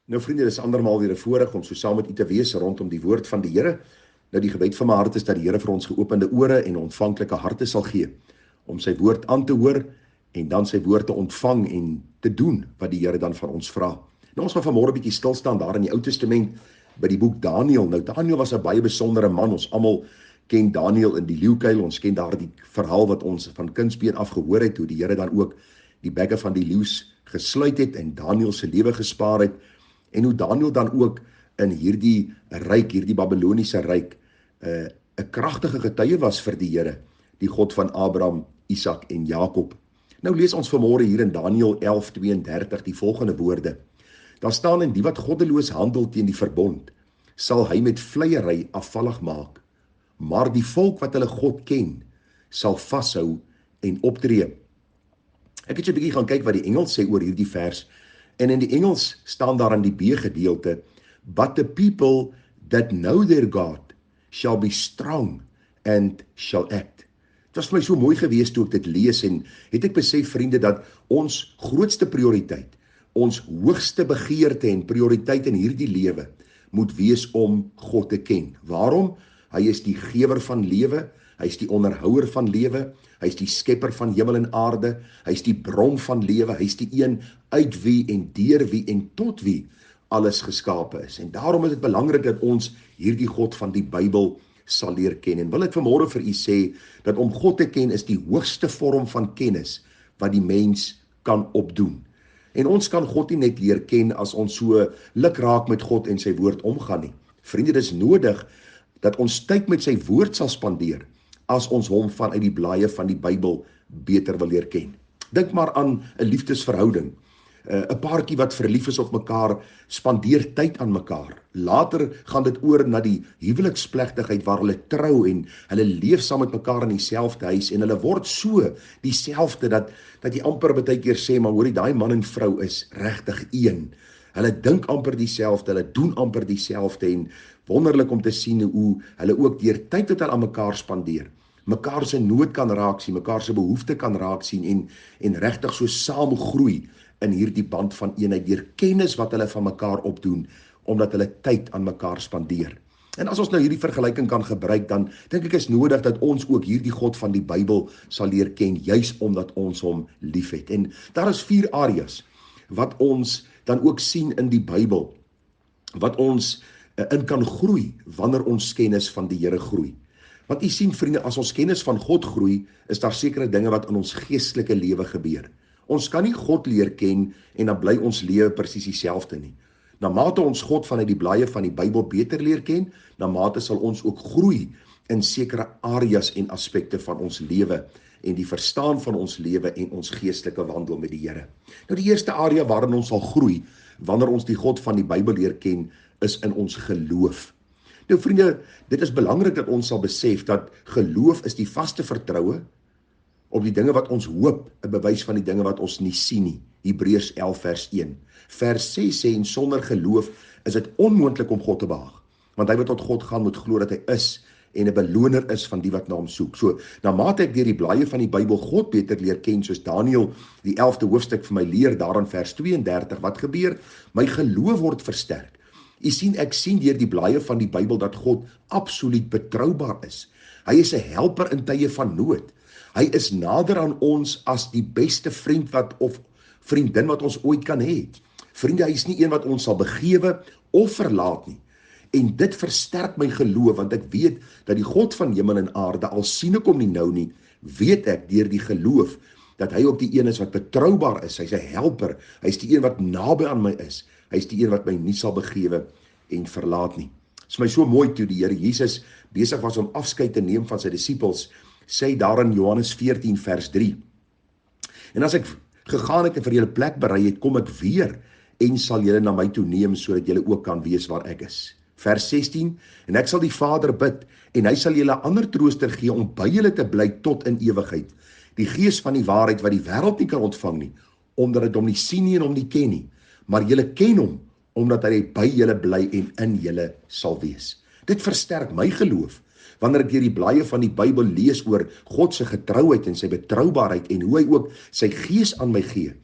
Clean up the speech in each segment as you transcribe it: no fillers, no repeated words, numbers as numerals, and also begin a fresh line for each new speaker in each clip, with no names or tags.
Nou vriende, dis andermaal weer 'n voorreg om so saam met u te wees rondom die woord van die Here. Nou die gebed van my hart is dat die Here vir ons geopende ore en ontvanklike harte sal gee om sy woord aan te hoor en dan sy woord te ontvang en te doen wat die Here dan van ons vra. Nou ons gaan vanmôre 'n bietjie stil staan daar in die Ou Testament by die boek Daniël. Nou Daniël was 'n baie besondere man. Ons almal ken Daniël in die leeukuil. Ons ken daardie verhaal wat ons van kindsbeen af gehoor het, hoe die Here dan ook die bekke van die leeu's gesluit het en Daniël se lewe gespaar het. En hoe Daniël dan ook in hierdie ryk, hierdie Babyloniese ryk, 'n kragtige getuie was vir die Here, die God van Abraham, Isak en Jakob. Nou lees ons vanmôre hier in Daniël 11:32 die volgende woorde. Daar staan: en die wat goddeloos handel teen die verbond, sal hy met vleiery afvallig maak, maar die volk wat hulle God ken, sal vashou en optree. Ek het so 'n bietjie gaan kyk wat die Engels sê oor hierdie vers. En in die Engels staan daar in die B-gedeelte: but the people that know their God shall be strong and shall act. Het was vir my so mooi gewees toe ek dit lees en het ek besef, vriende, dat ons grootste prioriteit, ons hoogste begeerte en prioriteit in hierdie lewe moet wees om God te ken. Waarom? Hy is die gewer van lewe, hy is die onderhouer van lewe, hy is die skepper van hemel en aarde, hy is die bron van lewe, hy is die een uit wie en deur wie en tot wie alles geskape is. En daarom is dit belangrik dat ons hierdie God van die Bybel sal leer ken. En wil ek vanmôre vir u sê, dat om God te ken is die hoogste vorm van kennis wat die mens kan opdoen. En ons kan God nie net leer ken as ons so lukraak met God en sy woord omgaan nie. Vriende, dis nodig dat ons tyd met sy woord sal spandeer as ons hom vanuit die blaaie van die Bybel beter wil leer ken. Dink maar aan 'n liefdesverhouding. 'n Paartjie wat verlief is op mekaar, spandeer tyd aan mekaar. Later gaan dit oor na die huweliksplegtigheid waar hulle trou en hulle leef saam met mekaar in dieselfde huis en hulle word so dieselfde dat jy amper baie keer sê, maar hoorie, daai man en vrou is regtig een. Hulle dink amper dieselfde, hulle doen amper dieselfde en wonderlik om te sien hoe hulle ook deur tyd wat hulle aan mekaar spandeer, mekaar se nood kan raak sien, mekaar se behoefte kan raak sien en regtig so saam groei in hierdie band van eenheid deur kennis wat hulle van mekaar opdoen, omdat hulle tyd aan mekaar spandeer. En as ons nou hierdie vergelyking kan gebruik, dan dink ek is nodig dat ons ook hierdie God van die Bybel sal leer ken, juis omdat ons hom liefhet. En daar is 4 areas wat ons dan ook sien in die Bybel, wat ons in kan groei wanneer ons kennis van die Here groei. Want u sien, vriende, as ons kennis van God groei, is daar sekere dinge wat in ons geestelike lewe gebeur. Ons kan nie God leer ken en dan bly ons lewe presies dieselfde nie. Na mate ons God vanuit die blaaie van die Bybel beter leer ken, na mate sal ons ook groei in sekere areas en aspekte van ons lewe en die verstaan van ons lewe en ons geestelike wandel met die Here. Nou die eerste area waarin ons sal groei wanneer ons die God van die Bybel leer ken, is in ons geloof. Nou vriende, dit is belangrik dat ons sal besef dat geloof is die vaste vertroue op die dinge wat ons hoop, 'n bewys van die dinge wat ons nie sien nie. Hebreërs 11 vers 1. Vers 6 sê, en sonder geloof is dit onmoontlik om God te behaag. Want hy wat tot God gaan moet glo dat hy is en 'n beloner is van die wat na hom soek. So, na mate ek deur die blaaie van die Bybel God beter leer ken, soos Daniël die 11de hoofstuk vir my leer, daar in vers 32, wat gebeur? My geloof word versterk. U sien, ek sien deur die blaaie van die Bybel dat God absoluut betroubaar is. Hy is 'n helper in tye van nood. Hy is nader aan ons as die beste vriend of vriendin wat ons ooit kan hê. Vriende, hy is nie een wat ons sal begewe of verlaat nie. En dit versterk my geloof, want ek weet dat die God van hemel en aarde, al sien ek hom nie nou nie, weet ek deur die geloof dat hy ook die een is wat betroubaar is. Hy's 'n helper. Hy's die een wat naby aan my is. Hy's die een wat my nie sal begewe en verlaat nie. Dit is my so mooi toe die Here Jesus besig was om afskeid te neem van sy disippels, sê daar in Johannes 14 vers 3. En as ek gegaan het en vir julle plek berei het, kom ek weer en sal julle na my toe neem, sodat julle ook kan wees waar ek is. Vers 16, en ek sal die Vader bid, en hy sal julle 'n ander trooster gee om by julle te bly tot in ewigheid. Die Gees van die waarheid wat die wêreld nie kan ontvang nie, omdat dit hom nie sien nie en hom nie ken nie. Maar julle ken hom, omdat hy by julle bly en in julle sal wees. Dit versterk my geloof, wanneer ek deur die blaaie van die Bybel lees oor God se getrouheid en sy betroubaarheid en hoe hy ook sy Gees aan my gee,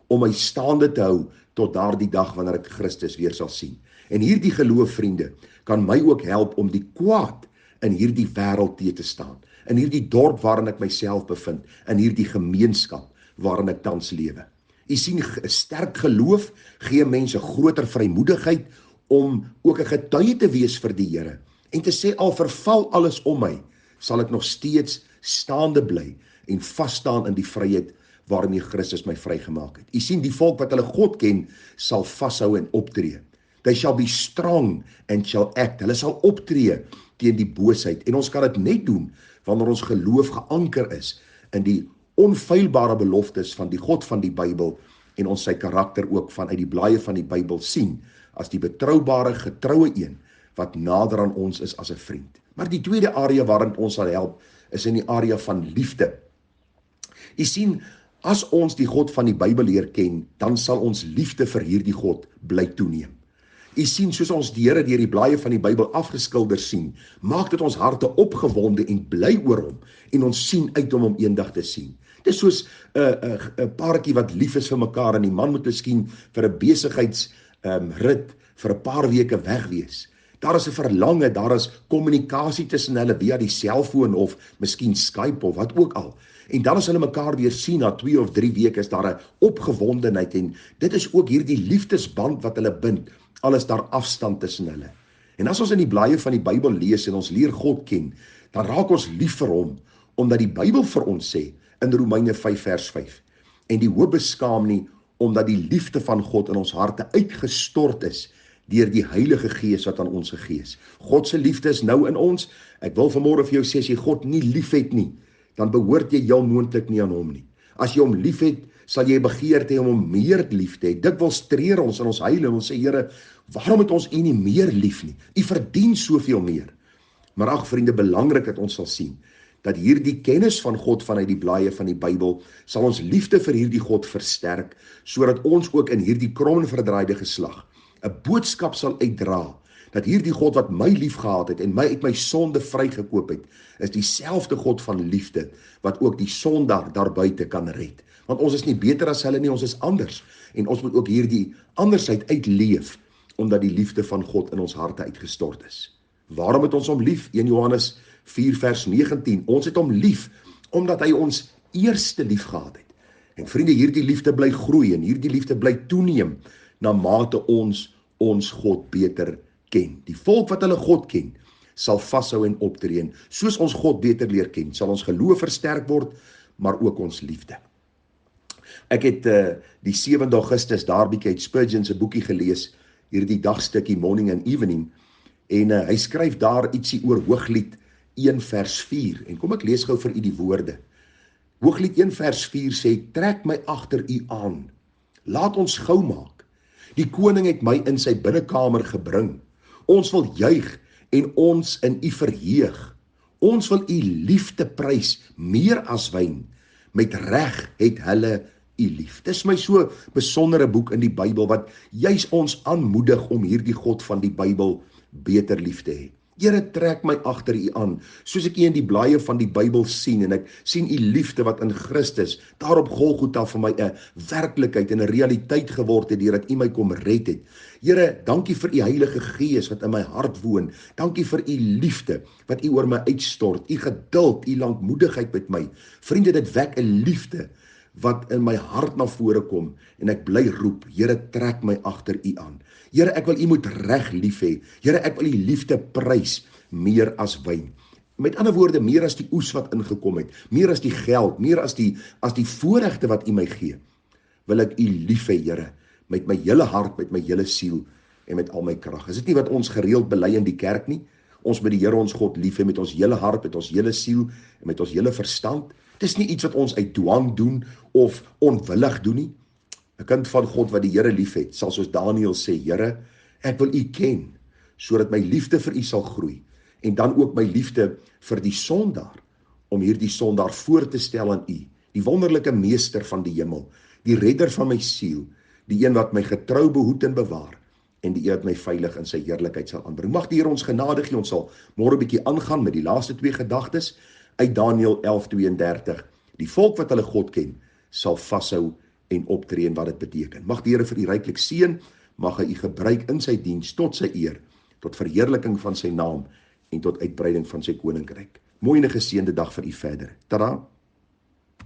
om my staande te hou tot daardie dag wanneer ek Christus weer sal sien. En hierdie geloof, vriende, kan my ook help om die kwaad in hierdie wêreld te staan, in hierdie dorp waarin ek myself bevind, in hierdie gemeenskap waarin ek tans lewe. U sien, 'n sterk geloof gee mense groter vrymoedigheid om ook 'n getuie te wees vir die Here en te sê, al verval alles om my, sal ek nog steeds staande bly en vas staan in die vryheid waarmee Christus my vrygemaak het. U sien, die volk wat hulle God ken, sal vashou en optree. They shall be strong and shall act. Hulle sal optree teen die boosheid. En ons kan dit net doen wanneer ons geloof geanker is in die onfeilbare beloftes van die God van die Bybel en ons sy karakter ook vanuit die blaaie van die Bybel sien as die betroubare, getroue een wat nader aan ons is as 'n vriend. Maar die tweede area waarin ons sal help is in die area van liefde. U sien, as ons die God van die Bybel leer ken, dan sal ons liefde vir hierdie God bly toeneem. U sien, soos ons die Here deur die blaaie van die Bybel afgeskilder sien, maak dit ons harte opgewonde en bly oor hom en ons sien uit om hom eendag te sien. Dit is soos 'n paartjie wat lief is vir mekaar en die man moet miskien vir 'n besigheidsrit vir 'n paar weke weg wees. Daar is 'n verlange, daar is kommunikasie tussen hulle via die selfoon of miskien Skype of wat ook al. En dan as hulle mekaar weer sien na 2 of 3 weke, is daar 'n opgewondenheid en dit is ook hierdie liefdesband wat hulle bind, al is daar afstand tussen hulle. En as ons in die blaaie van die Bybel lees en ons leer God ken, dan raak ons lief vir hom, omdat die Bybel vir ons sê in Romeine 5 vers 5, en die hoop beskaam nie, omdat die liefde van God in ons harte uitgestort is deur die Heilige Gees wat aan ons gegee is. God se liefde is nou in ons. Ek wil vanmôre vir jou sê, as jy God nie liefhet nie, dan behoort jy heel moontlik nie aan hom nie. As jy hom liefhet, sal jy begeerte hê om hom meer lief te hê. Dikwels treur ons in ons huil en ons sê, Here, waarom het ons U nie meer lief nie? U verdien soveel meer. Maar ag vriende, belangrik dat ons sal sien dat hierdie kennis van God vanuit die blaaie van die Bybel sal ons liefde vir hierdie God versterk, sodat ons ook in hierdie krom en verdraaide geslag 'n boodskap sal uitdra, dat hierdie God wat my lief gehad het en my uit my sonde vrygekoop het, is dieselfde God van liefde, wat ook die sondaar daar buite kan red. Want ons is nie beter as hulle nie, ons is anders. En ons moet ook hierdie andersheid uitleef, omdat die liefde van God in ons harte uitgestort is. Waarom het ons hom lief? 1 Johannes 4 vers 19. Ons het hom lief, omdat hy ons eerste lief gehad het. En vriende, hierdie liefde bly groei en hierdie liefde bly toeneem, na mate ons God beter ken. Die volk wat hulle God ken, sal vashou en optree. En soos ons God beter leer ken, sal ons geloof versterk word, maar ook ons liefde. Ek het die 7de Augustus daar bietjie uit Spurgeon se boekie gelees, hierdie dagstukkie Morning and Evening, en hy skryf daar ietsie oor Hooglied 1 vers 4, en kom ek lees gou vir u die woorde. Hooglied 1 vers 4 sê, trek my agter u aan, laat ons gou maak. Die koning het my in sy binnekamer gebring. Ons wil juig en ons in u verheug. Ons wil u liefde prys meer as wyn. Met reg het hulle u lief. Dis my so besondere boek in die Bybel wat juis ons aanmoedig om hierdie God van die Bybel beter lief te hê. Here, trek my agter u aan, soos ek u in die blaaie van die Bybel sien, en ek sien u liefde wat in Christus daar op Golgotha vir my 'n werklikheid en 'n realiteit geword het, deurdat u my kom red het. Here, dankie vir u Heilige Gees wat in my hart woon. Dankie vir u liefde wat u oor my uitstort, u geduld, u lankmoedigheid met my. Vriende, dit wek 'n liefde wat in my hart na vore kom, en ek bly roep, Here, trek my agter u aan. Here, ek wil u moet reg lief hê. Here, ek wil u liefde prys meer as wyn. Met ander woorde, meer as die oes wat ingekom het, meer as die geld, meer as die voorregte wat u my gee, wil ek u lief hê, Here, met my hele hart, met my hele siel en met al my krag. Is dit nie wat ons gereeld bely in die kerk nie? Ons moet die Here ons God lief hê met ons hele hart, met ons hele siel en met ons hele verstand. Dit is nie iets wat ons uit dwang doen of onwillig doen nie. 'n Kind van God wat die Here liefhet, sal soos Daniël sê, Here, ek wil u ken, sodat my liefde vir u sal groei, en dan ook my liefde vir die sondaar, om hierdie sondaar voor te stel aan u, die wonderlike meester van die hemel, die redder van my siel, die een wat my getrou behoed en bewaar, en die een wat my veilig in sy heerlikheid sal aanbring. Mag die Here ons genade gee. Ons sal môre 'n bietjie aangaan met die laaste 2 gedagtes uit Daniël 11:32. Die volk wat hulle God ken, sal vashou en optree en wat dit beteken. Mag die Here vir u ryklik seën, mag hy u gebruik in sy diens tot sy eer, tot verheerliking van sy naam en tot uitbreiding van sy koninkryk. Mooi en 'n geseënde dag vir u verder. Tada!